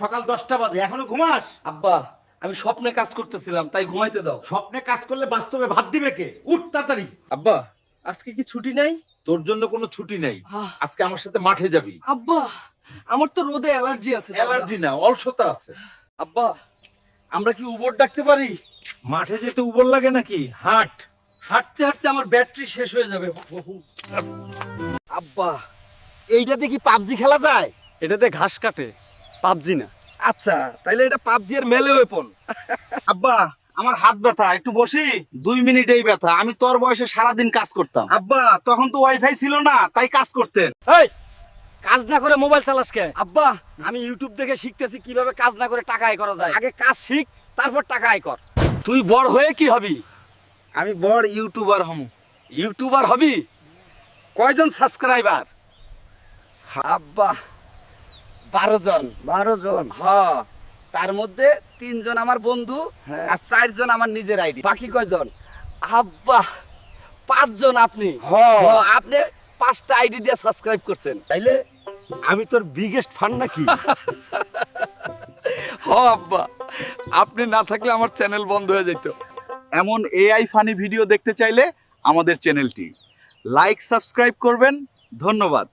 সকাল 10টা বাজে, এখনো ঘুমাস? আব্বা আমি স্বপ্নে কাজ করতেছিলাম, তাই ঘুমাইতে দাও। স্বপ্নে কাজ করলে বাস্তবে ভাত দিবে কে? উঠ তাড়াতাড়ি। আব্বা আজকে কি ছুটি নাই? তোর জন্য কোনো ছুটি নাই। আহ। আজকে আমার সাথে মাঠে যাবি। আব্বা আমার তো রোদে অ্যালার্জি আছে। অ্যালার্জি না, অলসতা আছে। আব্বা আমরা কি উবর ডাকতে পারি? মাঠে যেতে উবর লাগে নাকি? হাট। হাঁটতে হাঁটতে আমার ব্যাটারি শেষ হয়ে যাবে। আব্বা এইটাতে কি পাবজি খেলা যায়? এটাতে ঘাস কাটে, পাবজি না। আচ্ছা তাইলে এটা পাবজি এর মেলে ওয়েপন। আব্বা আমার হাত ব্যথা, একটু বসি। 2 মিনিটেই ব্যথা। আমি তোর বয়সে সারাদিন কাজ করতাম। আব্বা তখন তো ওয়াইফাই ছিল না, তাই কাজ করতেন। এই কাজ না করে মোবাইল চালাস কে? আব্বা আমি ইউটিউব দেখে শিখতেছি কিভাবে কাজ না করে টাকা আয় করা যায়। আগে কাজ শিখ, তারপর টাকা আয় কর। তুই বড় হয়ে কি হবি? আমি বড় ইউটিউবার হম। ইউটিউবার হবি? কয়জন সাবস্ক্রাইবার? আব্বা 12 জন। 12 জন। হ্যাঁ তার মধ্যে 3 জন আমার বন্ধু আর 4 জন আমার নিজের আইডি। বাকি কয়জন? আব্বা 5 জন। আপনি হ্যাঁ। আপনি 5টা আইডি দিয়ে সাবস্ক্রাইব করছেন। তাইলে আমি তোর বিগেস্ট ফান নাকি? আব্বা আপনি না থাকলে আমার চ্যানেল বন্ধ হয়ে যেত। এমন এআই ফানি ভিডিও দেখতে চাইলে আমাদের চ্যানেলটি লাইক সাবস্ক্রাইব করবেন। ধন্যবাদ।